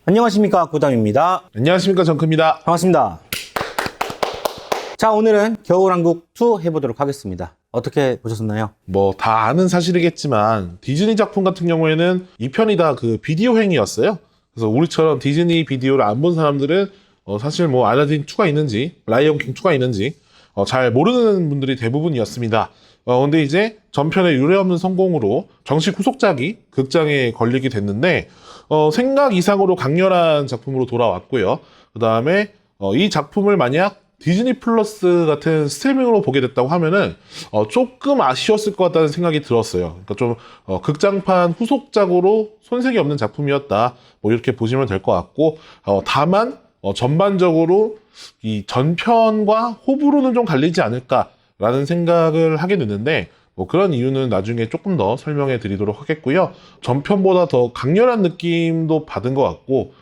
안녕하십니까, 구담입니다. 안녕하십니까, 정크입니다. 반갑습니다. 자, 오늘은 겨울왕국 2 해보도록 하겠습니다. 어떻게 보셨나요? 뭐 다 아는 사실이겠지만 디즈니 작품 같은 경우에는 2편이 다 그 비디오행이었어요. 그래서 우리처럼 디즈니 비디오를 안 본 사람들은 사실 뭐 알라딘 2가 있는지 라이언 킹 2가 있는지 잘 모르는 분들이 대부분이었습니다. 근데 이제 전편의 유례없는 성공으로 정식 후속작이 극장에 걸리게 됐는데 생각 이상으로 강렬한 작품으로 돌아왔고요. 그 다음에 이 작품을 만약 디즈니 플러스 같은 스트리밍으로 보게 됐다고 하면은 조금 아쉬웠을 것 같다는 생각이 들었어요. 그러니까 좀 극장판 후속작으로 손색이 없는 작품이었다. 뭐 이렇게 보시면 될 것 같고 다만 전반적으로 이 전편과 호불호는 좀 갈리지 않을까라는 생각을 하게 됐는데 뭐 그런 이유는 나중에 조금 더 설명해 드리도록 하겠고요. 전편보다 더 강렬한 느낌도 받은 것 같고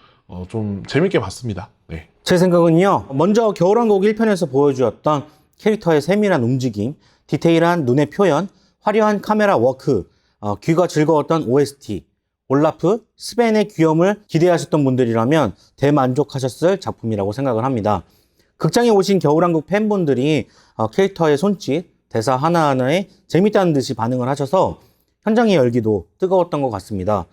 좀 재밌게 봤습니다. 네. 제 생각은요, 먼저 겨울왕국 1편에서 보여주었던 캐릭터의 세밀한 움직임, 디테일한 눈의 표현, 화려한 카메라 워크, 귀가 즐거웠던 OST, 올라프, 스벤의 귀염을 기대하셨던 분들이라면 대만족하셨을 작품이라고 생각을 합니다. 극장에 오신 겨울왕국 팬분들이 캐릭터의 손짓, 대사 하나하나에 재밌다는 듯이 반응을 하셔서 현장의 열기도 뜨거웠던 것 같습니다.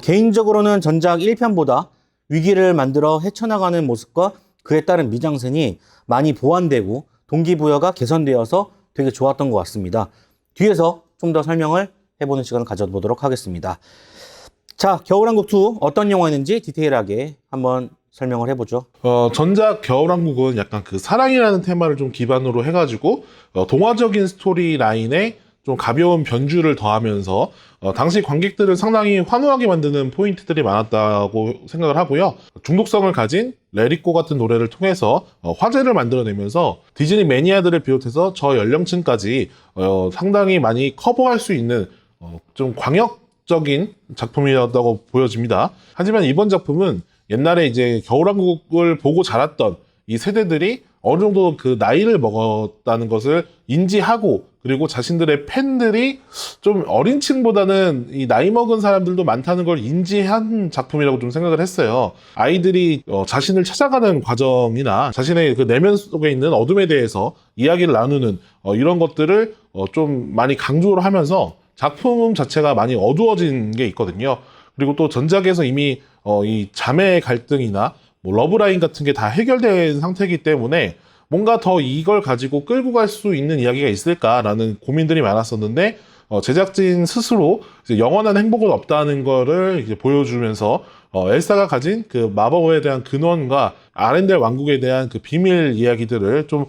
개인적으로는 전작 1편보다 위기를 만들어 헤쳐나가는 모습과 그에 따른 미장센이 많이 보완되고 동기부여가 개선되어서 되게 좋았던 것 같습니다. 뒤에서 좀 더 설명을 해보는 시간을 가져보도록 하겠습니다. 자, 겨울왕국 2 어떤 영화였는지 디테일하게 한번 설명을 해보죠. 전작 겨울왕국은 약간 그 사랑이라는 테마를 좀 기반으로 해가지고 동화적인 스토리 라인에 좀 가벼운 변주를 더하면서 당시 관객들을 상당히 환호하게 만드는 포인트들이 많았다고 생각을 하고요. 중독성을 가진 레리꼬 같은 노래를 통해서 화제를 만들어내면서 디즈니 매니아들을 비롯해서 저 연령층까지 상당히 많이 커버할 수 있는 좀 광역적인 작품이었다고 보여집니다. 하지만 이번 작품은 옛날에 이제 겨울왕국을 보고 자랐던 이 세대들이 어느 정도 그 나이를 먹었다는 것을 인지하고 그리고 자신들의 팬들이 좀 어린 층보다는 이 나이 먹은 사람들도 많다는 걸 인지한 작품이라고 좀 생각을 했어요. 아이들이 자신을 찾아가는 과정이나 자신의 그 내면 속에 있는 어둠에 대해서 이야기를 나누는 이런 것들을 좀 많이 강조를 하면서 작품 자체가 많이 어두워진 게 있거든요. 그리고 또 전작에서 이미 이 자매 갈등이나 뭐 러브라인 같은 게 다 해결된 상태이기 때문에 뭔가 더 이걸 가지고 끌고 갈 수 있는 이야기가 있을까라는 고민들이 많았었는데 제작진 스스로 이제 영원한 행복은 없다는 거를 이제 보여주면서 엘사가 가진 그 마법에 대한 근원과 아렌델 왕국에 대한 그 비밀 이야기들을 좀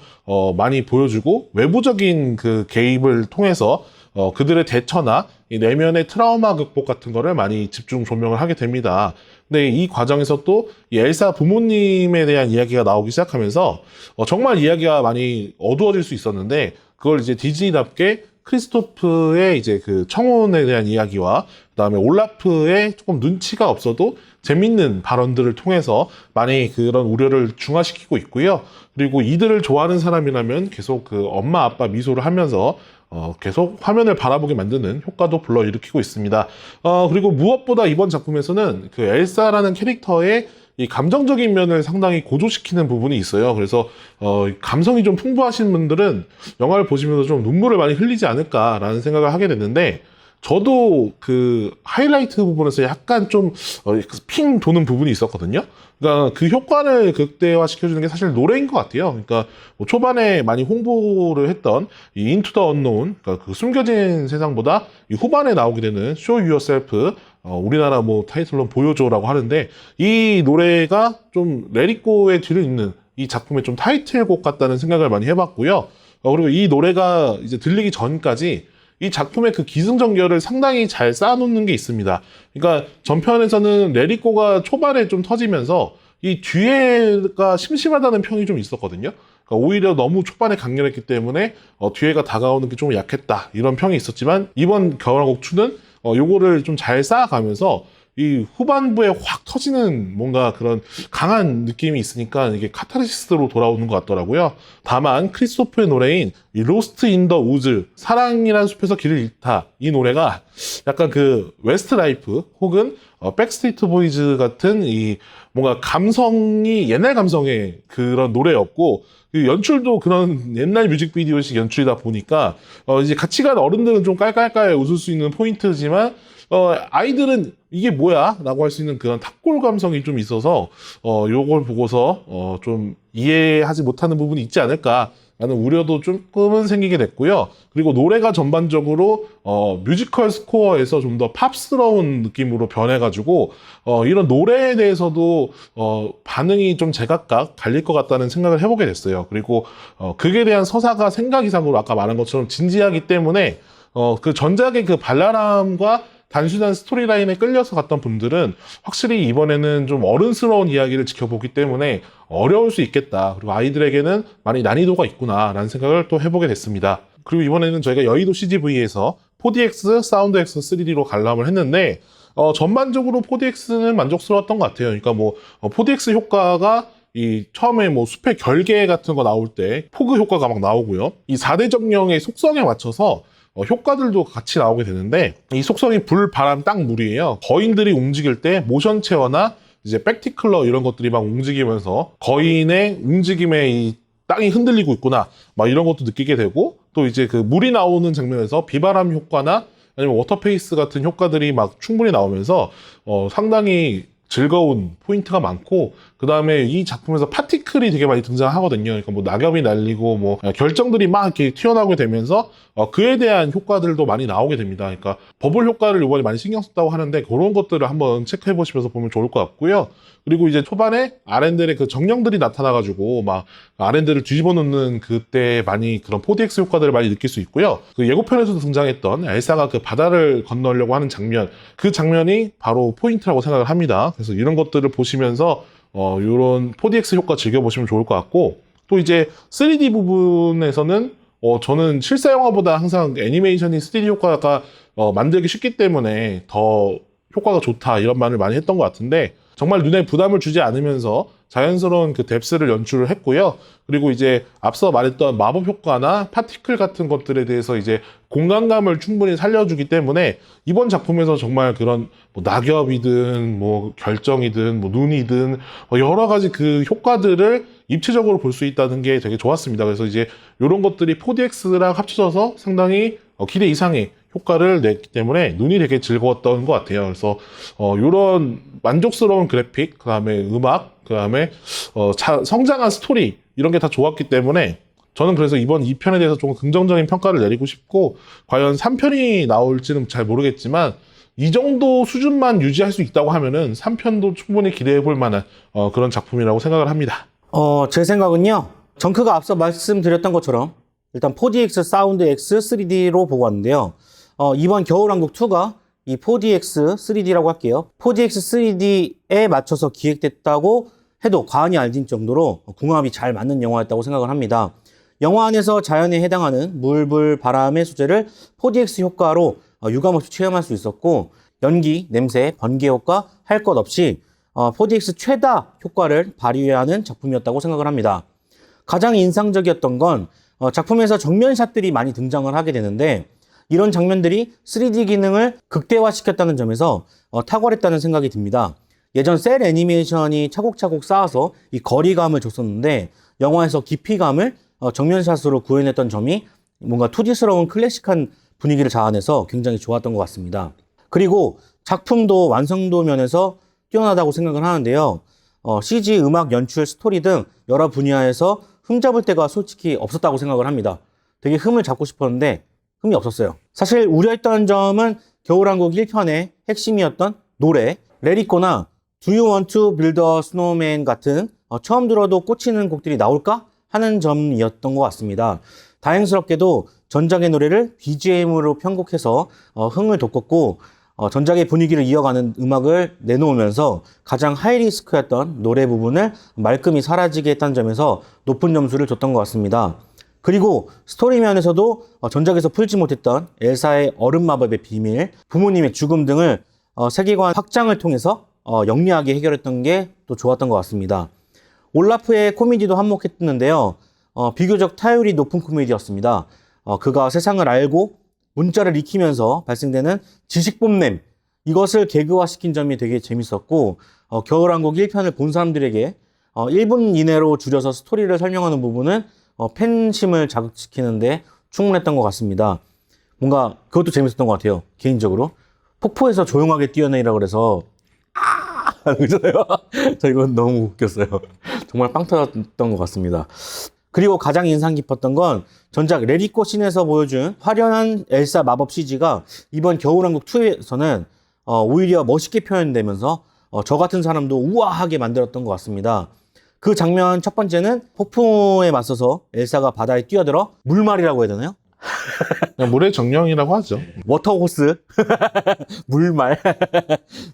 많이 보여주고 외부적인 그 개입을 통해서 그들의 대처나 이 내면의 트라우마 극복 같은 거를 많이 집중 조명을 하게 됩니다. 근데 이 과정에서 또 이 엘사 부모님에 대한 이야기가 나오기 시작하면서 정말 이야기가 많이 어두워질 수 있었는데 그걸 이제 디즈니답게 크리스토프의 이제 그 청혼에 대한 이야기와 그다음에 올라프의 조금 눈치가 없어도 재밌는 발언들을 통해서 많이 그런 우려를 중화시키고 있고요. 그리고 이들을 좋아하는 사람이라면 계속 그 엄마 아빠 미소를 하면서 계속 화면을 바라보게 만드는 효과도 불러일으키고 있습니다. 그리고 무엇보다 이번 작품에서는 그 엘사라는 캐릭터의 이 감정적인 면을 상당히 고조시키는 부분이 있어요. 그래서 감성이 좀 풍부하신 분들은 영화를 보시면서 좀 눈물을 많이 흘리지 않을까라는 생각을 하게 됐는데 저도 그 하이라이트 부분에서 약간 좀 핑 도는 부분이 있었거든요. 그러니까 그 효과를 극대화 시켜주는 게 사실 노래인 것 같아요. 그러니까 뭐 초반에 많이 홍보를 했던 이 인투 더 언노운, 그러니까 그 숨겨진 세상보다 이 후반에 나오게 되는 Show Yourself, 우리나라 뭐 타이틀로 보여줘라고 하는데 이 노래가 좀 레리꼬의 뒤를 잇는 이 작품의 좀 타이틀곡 같다는 생각을 많이 해봤고요. 그리고 이 노래가 이제 들리기 전까지 이 작품의 그 기승전결을 상당히 잘 쌓아놓는 게 있습니다. 그러니까 전편에서는 레리꼬가 초반에 좀 터지면서 이 뒤에가 심심하다는 평이 좀 있었거든요. 그러니까 오히려 너무 초반에 강렬했기 때문에 뒤에가 다가오는 게 좀 약했다 이런 평이 있었지만 이번 겨울왕국 2는 요거를 좀 잘 쌓아가면서 이 후반부에 확 터지는 뭔가 그런 강한 느낌이 있으니까 이게 카타르시스로 돌아오는 것 같더라고요. 다만 크리스토프의 노래인 이 로스트 인 더 우즈, 사랑이란 숲에서 길을 잃다, 이 노래가 약간 그 웨스트라이프 혹은 백스트리트 보이즈 같은 이 뭔가 감성이 옛날 감성의 그런 노래였고, 그 연출도 그런 옛날 뮤직비디오식 연출이다 보니까 이제 같이 간 어른들은 좀 깔깔깔 웃을 수 있는 포인트지만 아이들은 이게 뭐야? 라고 할 수 있는 그런 탑골 감성이 좀 있어서 요걸 보고서 좀 이해하지 못하는 부분이 있지 않을까 라는 우려도 조금은 생기게 됐고요. 그리고 노래가 전반적으로 뮤지컬 스코어에서 좀 더 팝스러운 느낌으로 변해가지고 이런 노래에 대해서도 반응이 좀 제각각 갈릴 것 같다는 생각을 해보게 됐어요. 그리고 극에 대한 서사가 생각 이상으로 아까 말한 것처럼 진지하기 때문에 그 전작의 그 발랄함과 단순한 스토리라인에 끌려서 갔던 분들은 확실히 이번에는 좀 어른스러운 이야기를 지켜보기 때문에 어려울 수 있겠다. 그리고 아이들에게는 많이 난이도가 있구나라는 생각을 또 해보게 됐습니다. 그리고 이번에는 저희가 여의도 CGV에서 4DX, 사운드X 3D로 관람을 했는데 전반적으로 4DX는 만족스러웠던 것 같아요. 그러니까 뭐 4DX 효과가 이 처음에 뭐 숲의 결계 같은 거 나올 때 포그 효과가 막 나오고요. 이 4대 정령의 속성에 맞춰서 효과들도 같이 나오게 되는데, 이 속성이 불, 바람, 땅, 물이에요. 거인들이 움직일 때 모션 체어나 이제 백티클러 이런 것들이 막 움직이면서 거인의 움직임에 이 땅이 흔들리고 있구나 막 이런 것도 느끼게 되고, 또 이제 그 물이 나오는 장면에서 비바람 효과나 아니면 워터페이스 같은 효과들이 막 충분히 나오면서 상당히 즐거운 포인트가 많고, 그 다음에 이 작품에서 파티클이 되게 많이 등장하거든요. 그러니까 뭐 낙엽이 날리고 뭐 결정들이 막 이렇게 튀어나오게 되면서 그에 대한 효과들도 많이 나오게 됩니다. 그러니까 버블 효과를 이번에 많이 신경 썼다고 하는데 그런 것들을 한번 체크해 보시면서 보면 좋을 것 같고요. 그리고 이제 초반에 아렌델의 그 정령들이 나타나가지고 막 아렌델을 뒤집어 놓는 그때 많이 그런 4DX 효과들을 많이 느낄 수 있고요. 그 예고편에서도 등장했던 엘사가 그 바다를 건너려고 하는 장면, 그 장면이 바로 포인트라고 생각을 합니다. 그래서 이런 것들을 보시면서 이런 4DX 효과 즐겨보시면 좋을 것 같고, 또 이제 3D 부분에서는 저는 실사 영화보다 항상 애니메이션이 3D 효과가 만들기 쉽기 때문에 더 효과가 좋다 이런 말을 많이 했던 것 같은데, 정말 눈에 부담을 주지 않으면서 자연스러운 그 뎁스를 연출을 했고요. 그리고 이제 앞서 말했던 마법 효과나 파티클 같은 것들에 대해서 이제 공간감을 충분히 살려주기 때문에 이번 작품에서 정말 그런 뭐 낙엽이든 뭐 결정이든 뭐 눈이든 여러 가지 그 효과들을 입체적으로 볼 수 있다는 게 되게 좋았습니다. 그래서 이제 이런 것들이 4DX랑 합쳐져서 상당히 기대 이상의 효과를 냈기 때문에 눈이 되게 즐거웠던 것 같아요. 그래서 이런 만족스러운 그래픽, 그 다음에 음악, 그 다음에 성장한 스토리 이런 게 다 좋았기 때문에 저는 그래서 이번 2편에 대해서 조금 긍정적인 평가를 내리고 싶고, 과연 3편이 나올지는 잘 모르겠지만 이 정도 수준만 유지할 수 있다고 하면은 3편도 충분히 기대해 볼 만한 그런 작품이라고 생각을 합니다. 제 생각은요, 정크가 앞서 말씀드렸던 것처럼 일단 4DX, 사운드 X, 3D로 보고 왔는데요. 이번 겨울왕국2가 이 4DX, 3D라고 할게요. 4DX, 3D에 맞춰서 기획됐다고 해도 과언이 아닐 정도로 궁합이 잘 맞는 영화였다고 생각을 합니다. 영화 안에서 자연에 해당하는 물, 불, 바람의 소재를 4DX 효과로 유감없이 체험할 수 있었고, 연기, 냄새, 번개 효과 할 것 없이 4DX 최다 효과를 발휘하는 작품이었다고 생각을 합니다. 가장 인상적이었던 건 작품에서 정면샷들이 많이 등장을 하게 되는데, 이런 장면들이 3D 기능을 극대화시켰다는 점에서 탁월했다는 생각이 듭니다. 예전 셀 애니메이션이 차곡차곡 쌓아서 이 거리감을 줬었는데, 영화에서 깊이감을 정면샷으로 구현했던 점이 뭔가 2D스러운 클래식한 분위기를 자아내서 굉장히 좋았던 것 같습니다. 그리고 작품도 완성도 면에서 뛰어나다고 생각을 하는데요. CG, 음악, 연출, 스토리 등 여러 분야에서 흠잡을 데가 솔직히 없었다고 생각을 합니다. 되게 흠을 잡고 싶었는데 흠이 없었어요. 사실 우려했던 점은 겨울왕국 1편의 핵심이었던 노래, Let It Go나 Do You Want to Build a Snowman 같은 처음 들어도 꽂히는 곡들이 나올까 하는 점이었던 것 같습니다. 다행스럽게도 전작의 노래를 BGM으로 편곡해서 흥을 돋궜고, 전작의 분위기를 이어가는 음악을 내놓으면서 가장 하이리스크였던 노래 부분을 말끔히 사라지게 했다는 점에서 높은 점수를 줬던 것 같습니다. 그리고 스토리 면에서도 전작에서 풀지 못했던 엘사의 얼음 마법의 비밀, 부모님의 죽음 등을 세계관 확장을 통해서 영리하게 해결했던 게 또 좋았던 것 같습니다. 올라프의 코미디도 한몫했는데요. 비교적 타율이 높은 코미디였습니다. 그가 세상을 알고 문자를 익히면서 발생되는 지식 뽐냄, 이것을 개그화시킨 점이 되게 재밌었고, 겨울왕국 1편을 본 사람들에게 1분 이내로 줄여서 스토리를 설명하는 부분은 팬심을 자극시키는데 충분했던 것 같습니다. 뭔가 그것도 재밌었던 것 같아요. 개인적으로. 폭포에서 조용하게 뛰어내리라 그래서 그잖아요. 저 이건 너무 웃겼어요. 정말 빵 터졌던 것 같습니다. 그리고 가장 인상 깊었던 건 전작 레리코 씬에서 보여준 화려한 엘사 마법 CG가 이번 겨울왕국 2에서는 오히려 멋있게 표현되면서 저 같은 사람도 우아하게 만들었던 것 같습니다. 그 장면 첫 번째는 폭풍에 맞서서 엘사가 바다에 뛰어들어 물말이라고 해야 되나요? 그냥 물의 정령이라고 하죠. 워터호스 물말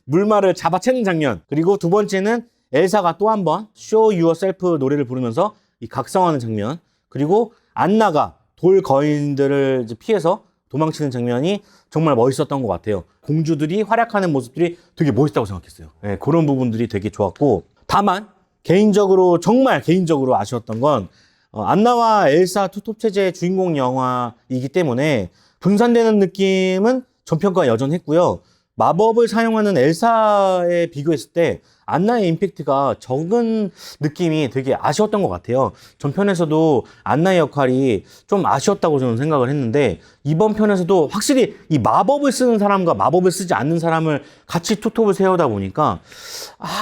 물말을 잡아채는 장면. 그리고 두 번째는 엘사가 또 한 번 Show Yourself 노래를 부르면서 이 각성하는 장면. 그리고 안나가 돌 거인들을 이제 피해서 도망치는 장면이 정말 멋있었던 것 같아요. 공주들이 활약하는 모습들이 되게 멋있다고 생각했어요. 네, 그런 부분들이 되게 좋았고, 다만 개인적으로 정말 개인적으로 아쉬웠던 건 안나와 엘사 투톱 체제의 주인공 영화이기 때문에 분산되는 느낌은 전편과 여전했고요. 마법을 사용하는 엘사에 비교했을 때 안나의 임팩트가 적은 느낌이 되게 아쉬웠던 것 같아요. 전편에서도 안나의 역할이 좀 아쉬웠다고 저는 생각을 했는데, 이번 편에서도 확실히 이 마법을 쓰는 사람과 마법을 쓰지 않는 사람을 같이 투톱을 세우다 보니까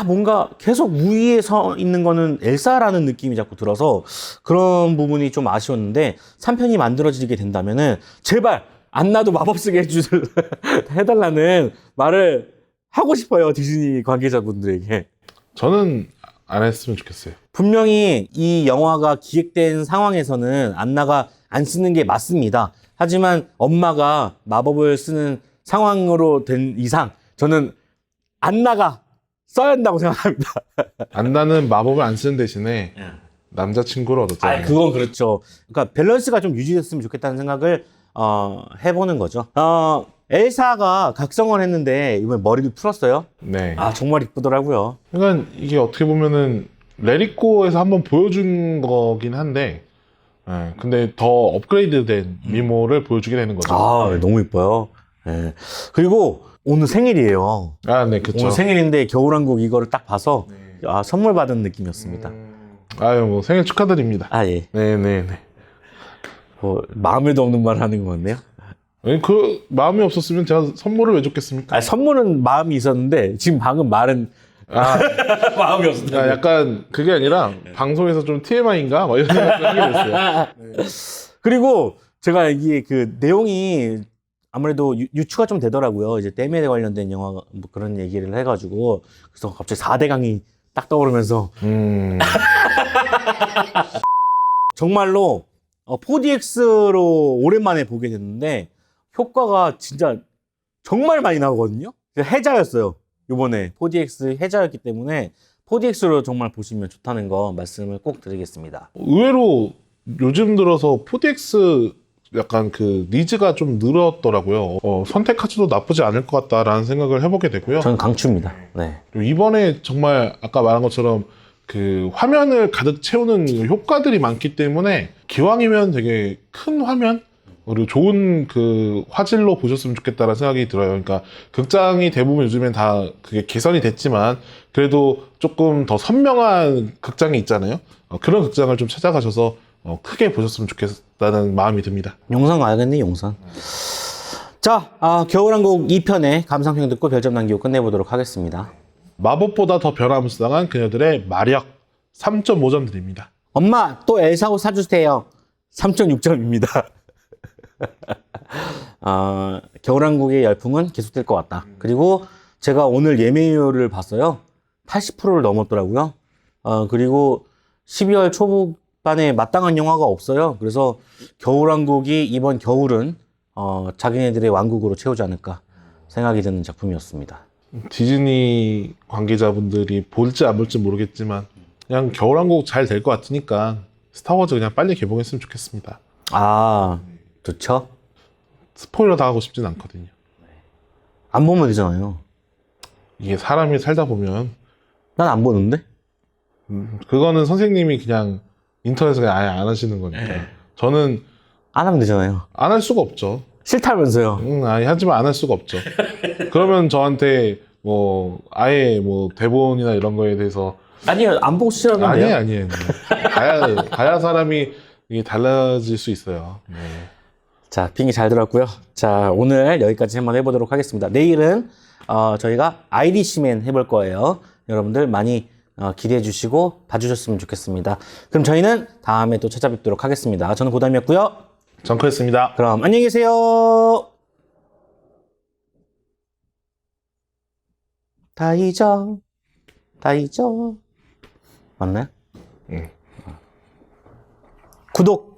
뭔가 계속 우위에 서 있는 거는 엘사라는 느낌이 자꾸 들어서 그런 부분이 좀 아쉬웠는데, 3편이 만들어지게 된다면은 제발 안나도 마법 쓰게 해달라는 말을 하고 싶어요. 디즈니 관계자분들에게. 저는 안 했으면 좋겠어요. 분명히 이 영화가 기획된 상황에서는 안나가 안 쓰는 게 맞습니다. 하지만 엄마가 마법을 쓰는 상황으로 된 이상 저는 안나가 써야 한다고 생각합니다. 안나는 마법을 안 쓰는 대신에 남자친구를 얻었잖아요. 그건 그렇죠. 그러니까 밸런스가 좀 유지됐으면 좋겠다는 생각을 해보는 거죠. 엘사가 각성을 했는데 이번에 머리를 풀었어요. 네. 정말 이쁘더라고요. 그러니까 이게 어떻게 보면은 레리코에서 한번 보여준 거긴 한데, 근데 더 업그레이드된 미모를 보여주게 되는 거죠. 너무 이뻐요. 네. 그리고 오늘 생일이에요. 네, 그쵸. 오늘 생일인데 겨울왕국 이거를 딱 봐서 선물 받은 느낌이었습니다. 뭐 생일 축하드립니다. 예. 네네네. 마음에도 없는 말을 하는 것 같네요. 그 마음이 없었으면 제가 선물을 왜 줬겠습니까? 선물은 마음이 있었는데 지금 방금 말은 마음이 없었다. 약간 그게 아니라 방송에서 좀 TMI인가? 이런 생각을 하게 됐어요. 그리고 제가 이게 그 내용이 아무래도 유추가 좀 되더라고요. 이제 댐에 관련된 영화 뭐 그런 얘기를 해가지고 그래서 갑자기 4대강이 딱 떠오르면서 정말로 4DX로 오랜만에 보게 됐는데 효과가 진짜 정말 많이 나오거든요. 해자였어요. 이번에 4DX 해자였기 때문에 4DX로 정말 보시면 좋다는 거 말씀을 꼭 드리겠습니다. 의외로 요즘 들어서 4DX 약간 그 니즈가 좀 늘었더라고요. 선택하지도 나쁘지 않을 것 같다라는 생각을 해보게 되고요. 저는 강추입니다. 네. 이번에 정말 아까 말한 것처럼 그 화면을 가득 채우는 효과들이 많기 때문에 기왕이면 되게 큰 화면 그리고 좋은 그 화질로 보셨으면 좋겠다라는 생각이 들어요. 그러니까 극장이 대부분 요즘엔 다 그게 개선이 됐지만 그래도 조금 더 선명한 극장이 있잖아요. 그런 극장을 좀 찾아가셔서 크게 보셨으면 좋겠다는 마음이 듭니다. 용산 가야겠네, 용산. 자, 겨울왕국 2편의 감상평 듣고 별점 남기고 끝내보도록 하겠습니다. 마법보다 더 변화무쌍한 그녀들의 마력 3.5점 드립니다. 엄마, 또 엘사 옷 사주세요. 3.6점입니다. 겨울왕국의 열풍은 계속될 것 같다. 그리고 제가 오늘 예매율을 봤어요. 80%를 넘었더라고요. 그리고 12월 초반에 마땅한 영화가 없어요. 그래서 겨울왕국이 이번 겨울은 자기네들의 왕국으로 채우지 않을까 생각이 드는 작품이었습니다. 디즈니 관계자분들이 볼지 안 볼지 모르겠지만 그냥 겨울왕국 잘 될 것 같으니까 스타워즈 그냥 빨리 개봉했으면 좋겠습니다. 좋죠. 스포일러 당하고 싶진 않거든요. 안 보면 되잖아요. 이게 사람이 살다 보면 난 안 보는데? 그거는 선생님이 그냥 인터넷에 아예 안 하시는 거니까. 저는 안 하면 되잖아요. 안 할 수가 없죠. 싫다면서요. 아니, 하지만 안 할 수가 없죠. 그러면 저한테 뭐 아예 뭐 대본이나 이런 거에 대해서 아니요, 안 보고 싫어하면 돼요. 아니에요. 가야 사람이 이게 달라질 수 있어요. 네. 자, 빙의 잘 들었고요. 자, 오늘 여기까지 한번 해보도록 하겠습니다. 내일은 저희가 아이리시맨 해볼 거예요. 여러분들 많이 기대해 주시고 봐주셨으면 좋겠습니다. 그럼 저희는 다음에 또 찾아뵙도록 하겠습니다. 저는 고담이었고요. 정크였습니다. 그럼 안녕히 계세요. 다 잊어. 맞나요? 응. 구독.